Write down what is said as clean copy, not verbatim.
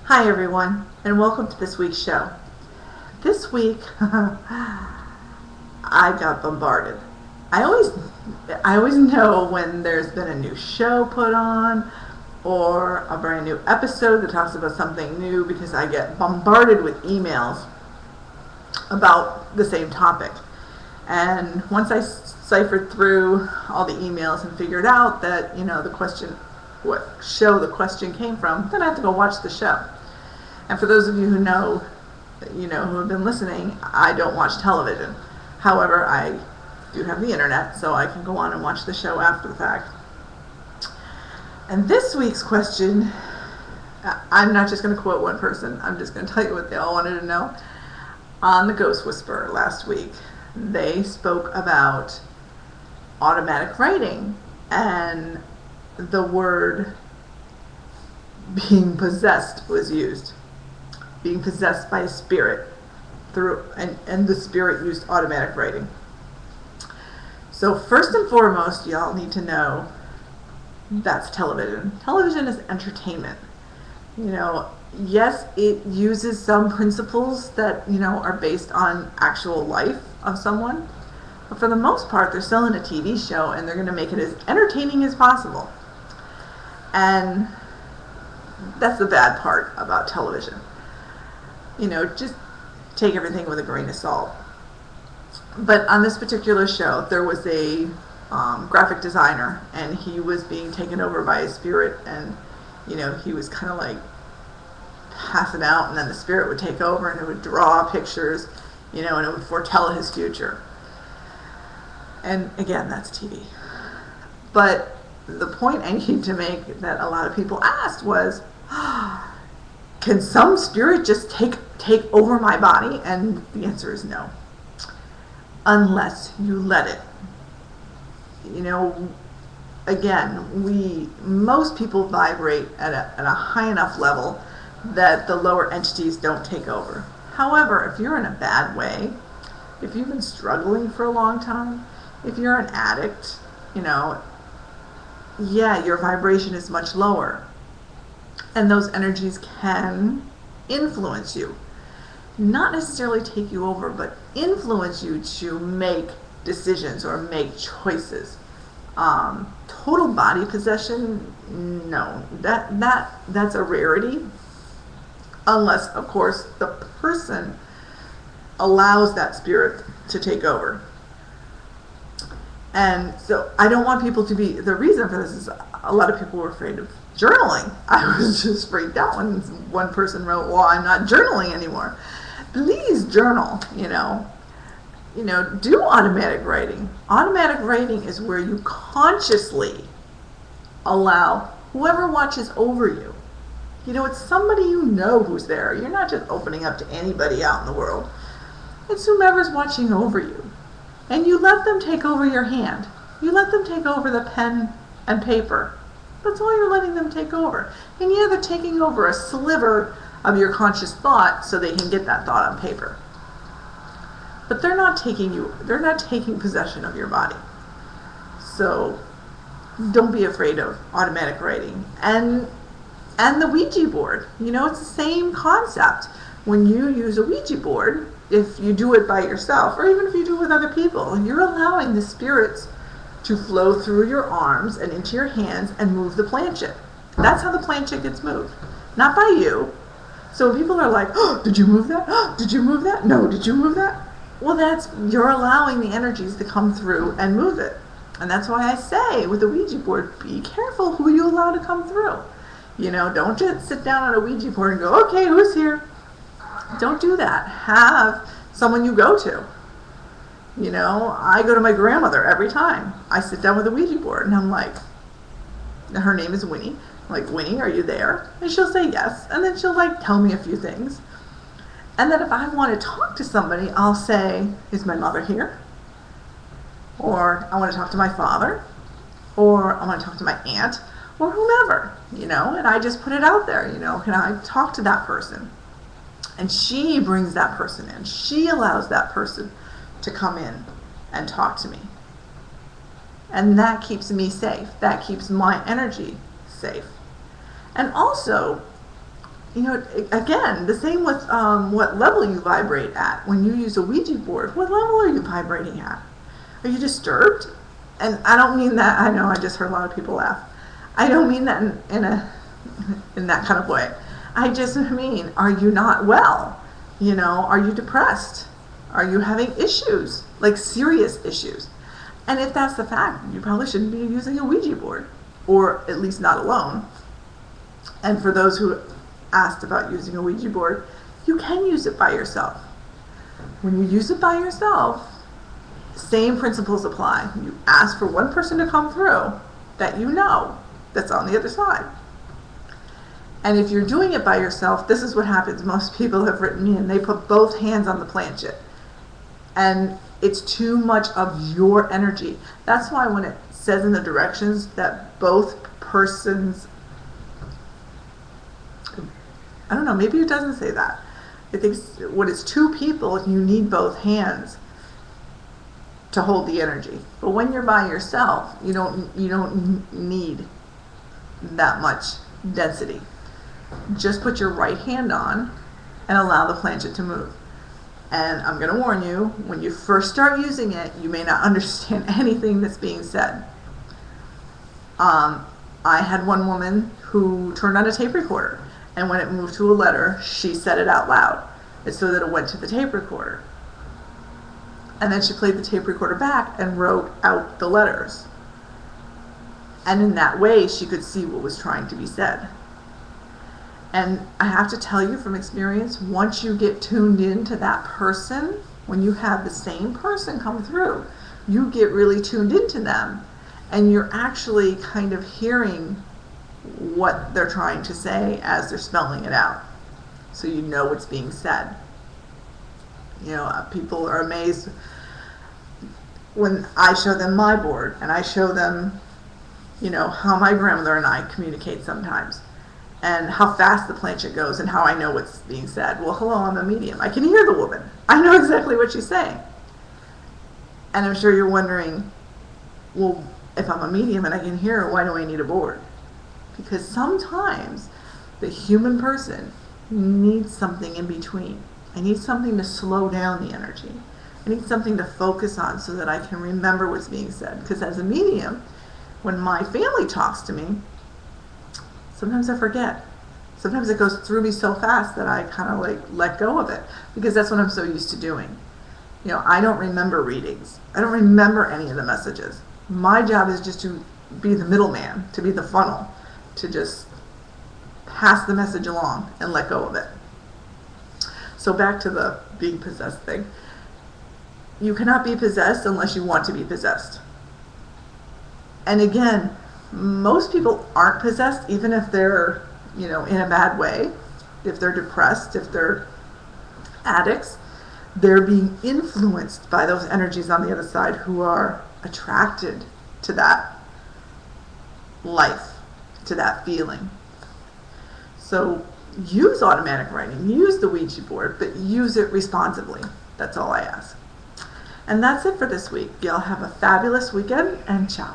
Hi everyone, and welcome to this week's show. This week, I got bombarded. I always know when there's been a new show put on or a brand new episode that talks about something new because I get bombarded with emails about the same topic. And once I ciphered through all the emails and figured out that, what show the question came from, then I have to go watch the show. And for those of you who know, who have been listening, I don't watch television. However, I do have the internet, so I can go on and watch the show after the fact. And this week's question, I'm not just going to quote one person, I'm just going to tell you what they all wanted to know. On the Ghost Whisperer last week, they spoke about automatic writing and the word being possessed was used. Being possessed by a spirit and the spirit used automatic writing. So first and foremost, y'all need to know that's television. Television is entertainment. Yes, it uses some principles that, are based on actual life of someone. But for the most part, they're selling a TV show and they're going to make it as entertaining as possible. And that's the bad part about television. Just take everything with a grain of salt. But on this particular show, there was a graphic designer, and he was being taken over by a spirit, and he was kind of like passing out, and then the spirit would take over, and it would draw pictures, and it would foretell his future. And again, that's TV. But the point I need to make that a lot of people asked was, can some spirit just take over my body? And the answer is no. Unless you let it. Again, most people vibrate at a high enough level that the lower entities don't take over. However, if you're in a bad way, if you've been struggling for a long time, if you're an addict, your vibration is much lower. And those energies can influence you. Not necessarily take you over, but influence you to make decisions or make choices. Total body possession, no. That's a rarity. Unless, of course, the person allows that spirit to take over. And so I don't want people to be, the reason for this is a lot of people were afraid of journaling. I was just freaked out when one person wrote, well, I'm not journaling anymore. Please journal, do automatic writing. Automatic writing is where you consciously allow whoever watches over you. It's somebody who's there. You're not just opening up to anybody out in the world. It's whomever's watching over you. And you let them take over your hand. You let them take over the pen and paper. That's all you're letting them take over. And they're taking over a sliver of your conscious thought so they can get that thought on paper. But they're not taking possession of your body. So don't be afraid of automatic writing. And the Ouija board, it's the same concept. When you use a Ouija board, if you do it by yourself, or even if you do it with other people, you're allowing the spirits to flow through your arms and into your hands and move the planchette. That's how the planchette gets moved. Not by you. So people are like, oh, did you move that? Oh, did you move that? No, did you move that? Well, you're allowing the energies to come through and move it. And that's why I say with the Ouija board, be careful who you allow to come through. Don't just sit down on a Ouija board and go, okay, who's here? Don't do that. Have someone you go to. I go to my grandmother every time. I sit down with a Ouija board and I'm like, her name is Winnie. I'm like, Winnie, are you there? And she'll say yes. And then she'll tell me a few things. And then if I want to talk to somebody, I'll say, is my mother here? Or I want to talk to my father. Or I want to talk to my aunt. Or whomever, and I just put it out there, can I talk to that person? And she brings that person in. She allows that person to come in and talk to me. And that keeps me safe. That keeps my energy safe. And also, You know, again, the same with what level you vibrate at. When you use a Ouija board, what level are you vibrating at? Are you disturbed? And I don't mean that, I know I just heard a lot of people laugh. I don't mean that in that kind of way. I just mean, are you not well? You know, are you depressed? Are you having issues, like serious issues? And if that's the fact, you probably shouldn't be using a Ouija board, or at least not alone. And for those who asked about using a Ouija board, you can use it by yourself. When you use it by yourself, same principles apply. You ask for one person to come through that you know that's on the other side. And if you're doing it by yourself, this is what happens. Most people have written me and they put both hands on the planchette. And it's too much of your energy. That's why when it says in the directions that both persons, I don't know, maybe it doesn't say that. I think when it's two people, you need both hands to hold the energy. But when you're by yourself, you don't need that much density. Just put your right hand on and allow the planchette to move. And I'm going to warn you, when you first start using it, you may not understand anything that's being said. I had one woman who turned on a tape recorder, and when it moved to a letter, she said it out loud. It's so that it went to the tape recorder. And then she played the tape recorder back and wrote out the letters. And in that way, she could see what was trying to be said. And I have to tell you from experience, once you get tuned into that person, when you have the same person come through, you get really tuned into them, and you're actually kind of hearing what they're trying to say as they're spelling it out. So you know what's being said. You know, people are amazed when I show them my board, and I show them, you know, how my grandmother and I communicate sometimes, and how fast the planchette goes, and how I know what's being said. Well, hello, I'm a medium. I can hear the woman. I know exactly what she's saying. And I'm sure you're wondering, well, if I'm a medium and I can hear her, why do I need a board? Because sometimes the human person needs something in between. I need something to slow down the energy. I need something to focus on so that I can remember what's being said. Because as a medium, when my family talks to me, sometimes I forget. Sometimes it goes through me so fast that I kind of like let go of it, because that's what I'm so used to doing. You know, I don't remember readings. I don't remember any of the messages. My job is just to be the middleman, to be the funnel, to just pass the message along and let go of it. So back to the being possessed thing. You cannot be possessed unless you want to be possessed. And again, most people aren't possessed, even if they're, you know, in a bad way. If they're depressed, if they're addicts, they're being influenced by those energies on the other side who are attracted to that life, to that feeling. So use automatic writing, use the Ouija board, but use it responsibly. That's all I ask. And that's it for this week. Y'all have a fabulous weekend, and ciao.